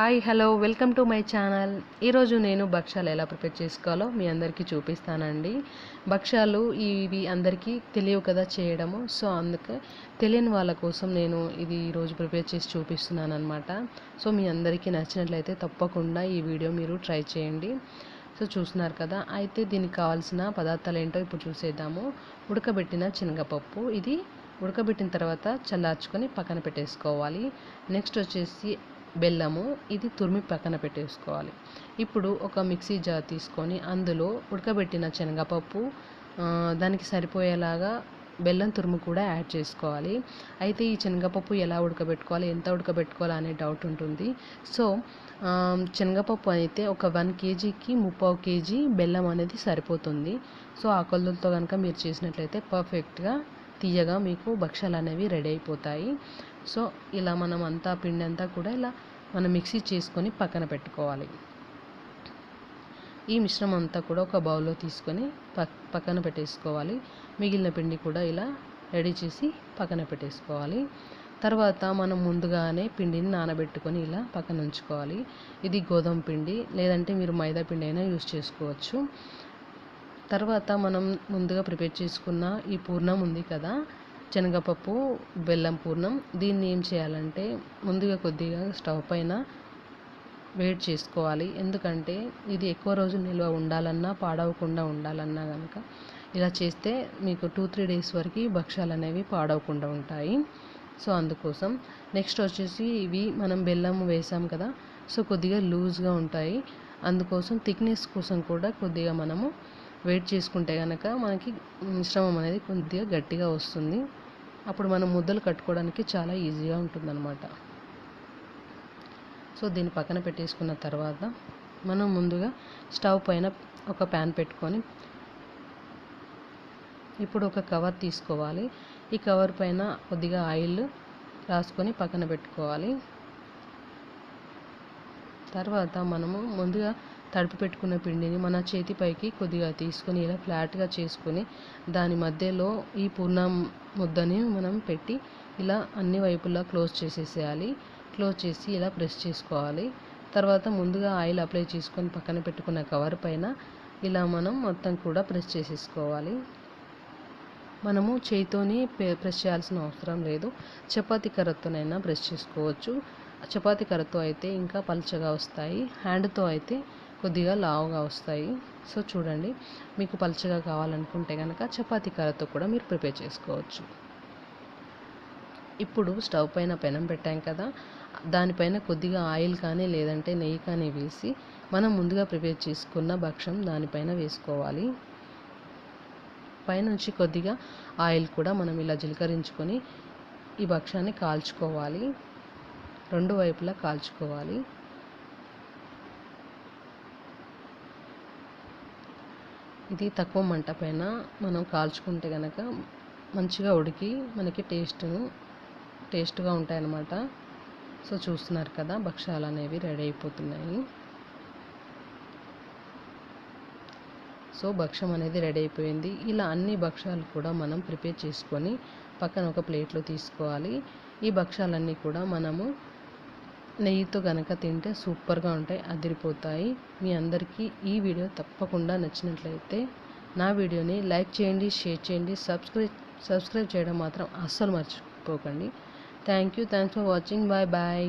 Hi hello welcome to my channel. ఈరోజు నేను భక్షాలు ఎలా ప్రిపేర్ చేసుకోవాలో మీ అందరికీ చూపిస్తానండి. భక్షాలు ఇవి అందరికీ తెలియవు కదా చేయడము. సో అందుకే తెలియని వాళ్ళ కోసం నేను ఇది ఈరోజు ప్రిపేర్ చేసి చూపిస్తున్నాను అనమాట. సో మీ అందరికీ నచ్చినట్లయితే తప్పకుండా ఈ వీడియో మీరు ట్రై చేయండి. సో చూస్తున్నారు కదా, అయితే దీనికి కావాల్సిన పదార్థాలు ఏంటో ఇప్పుడు చూసేద్దాము. ఉడకబెట్టిన శనగపప్పు, ఇది ఉడకబెట్టిన తర్వాత చల్లార్చుకొని పక్కన పెట్టేసుకోవాలి. నెక్స్ట్ వచ్చేసి బెల్లము, ఇది తురిమి పక్కన పెట్టేసుకోవాలి. ఇప్పుడు ఒక మిక్సీ జార్ తీసుకొని అందులో ఉడకబెట్టిన శనగపప్పు, దానికి సరిపోయేలాగా బెల్లం తురుము కూడా యాడ్ చేసుకోవాలి. అయితే ఈ శనగపప్పు ఎలా ఉడకబెట్టుకోవాలి, ఎంత ఉడకబెట్టుకోవాలి అనే డౌట్ ఉంటుంది. సో శనగపప్పు అయితే ఒక 1 kgకి 3/4 kg బెల్లం అనేది సరిపోతుంది. సో ఆ కొలతలతో కనుక మీరు చేసినట్లయితే పర్ఫెక్ట్గా తీయగా మీకు భక్షాలు అనేవి రెడీ అయిపోతాయి. సో ఇలా మనం అంతా పిండి అంతా కూడా ఇలా మనం మిక్సీ చేసుకొని పక్కన పెట్టుకోవాలి. ఈ మిశ్రమం అంతా కూడా ఒక బౌల్లో తీసుకొని పక్కన పెట్టేసుకోవాలి. మిగిలిన పిండి కూడా ఇలా రెడీ చేసి పక్కన పెట్టేసుకోవాలి. తర్వాత మనం ముందుగానే పిండిని నానబెట్టుకొని ఇలా పక్కన ఉంచుకోవాలి. ఇది గోధుమ పిండి, లేదంటే మీరు మైదా పిండి అయినా యూస్ చేసుకోవచ్చు. తర్వాత మనం ముందుగా ప్రిపేర్ చేసుకున్న ఈ పూర్ణం ఉంది కదా, శనగపప్పు బెల్లం పూర్ణం, దీన్ని ఏం చేయాలంటే ముందుగా కొద్దిగా స్టవ్ పైన వేడి చేసుకోవాలి. ఎందుకంటే ఇది ఎక్కువ రోజులు నిల్వ ఉండాలన్నా, పాడవకుండా ఉండాలన్నా కనుక ఇలా చేస్తే మీకు 2-3 days వరకు భక్షాలు అనేవి పాడవకుండా ఉంటాయి. సో అందుకోసం నెక్స్ట్ వచ్చేసి ఇవి మనం బెల్లం వేసాం కదా, సో కొద్దిగా లూజ్గా ఉంటాయి. అందుకోసం థిక్నెస్ కోసం కూడా కొద్దిగా మనము వెయిట్ చేసుకుంటే కనుక మనకి మిశ్రమం అనేది కొద్దిగా గట్టిగా వస్తుంది. అప్పుడు మనం ముద్దలు కట్టుకోవడానికి చాలా ఈజీగా ఉంటుందన్నమాట. సో దీన్ని పక్కన పెట్టేసుకున్న తర్వాత మనం ముందుగా స్టవ్ పైన ఒక ప్యాన్ పెట్టుకొని ఇప్పుడు ఒక కవర్ తీసుకోవాలి. ఈ కవర్ పైన కొద్దిగా ఆయిల్ రాసుకొని పక్కన పెట్టుకోవాలి. తర్వాత మనము ముందుగా తడిపి పెట్టుకున్న పిండిని మన చేతిపైకి కొద్దిగా తీసుకొని ఇలా ఫ్లాట్గా చేసుకొని దాని మధ్యలో ఈ పూర్ణం ముద్దని మనం పెట్టి ఇలా అన్ని వైపులా క్లోజ్ చేసేసేయాలి. క్లోజ్ చేసి ఇలా ప్రెస్ చేసుకోవాలి. తర్వాత ముందుగా ఆయిల్ అప్లై చేసుకొని పక్కన పెట్టుకున్న కవర్ పైన ఇలా మనం మొత్తం కూడా ప్రెస్ చేసేసుకోవాలి. మనము చేతితోని ప్రెస్ చేయాల్సిన అవసరం లేదు, చపాతీ కర్రతోనైనా ప్రెస్ చేసుకోవచ్చు. చపాతీ కర్రతో అయితే ఇంకా పల్చగా వస్తాయి, హ్యాండ్తో అయితే కొద్దిగా లావుగా వస్తాయి. సో చూడండి, మీకు పల్చగా కావాలనుకుంటే కనుక చపాతీ కర్రతో కూడా మీరు ప్రిపేర్ చేసుకోవచ్చు. ఇప్పుడు స్టవ్ పైన పెనం పెట్టాం కదా, దానిపైన కొద్దిగా ఆయిల్ కానీ లేదంటే నెయ్యి కానీ వేసి మనం ముందుగా ప్రిపేర్ చేసుకున్న భక్షం దానిపైన వేసుకోవాలి. పైనుంచి కొద్దిగా ఆయిల్ కూడా మనం ఇలా జీలకరించుకొని ఈ భక్షాన్ని కాల్చుకోవాలి. 2 వైపులా కాల్చుకోవాలి. ఇది తక్కువ మంట పైన మనం కాల్చుకుంటే కనుక మంచిగా ఉడికి మనకి టేస్ట్గా ఉంటాయి అన్నమాట. సో చూస్తున్నారు కదా, భక్షాలు అనేవి రెడీ అయిపోతున్నాయి. సో భక్షం అనేది రెడీ అయిపోయింది. ఇలా అన్ని భక్షాలు కూడా మనం ప్రిపేర్ చేసుకొని పక్కన ఒక ప్లేట్లో తీసుకోవాలి. ఈ భక్షాలన్నీ కూడా మనము నెయ్యితో కనుక తింటే సూపర్గా ఉంటాయి, అదిరిపోతాయి. మీ అందరికీ ఈ వీడియో తప్పకుండా నచ్చినట్లయితే నా వీడియోని లైక్ చేయండి, షేర్ చేయండి, సబ్స్క్రైబ్ చేయడం మాత్రం అస్సలు మర్చిపోకండి. Thanks for watching. Bye bye.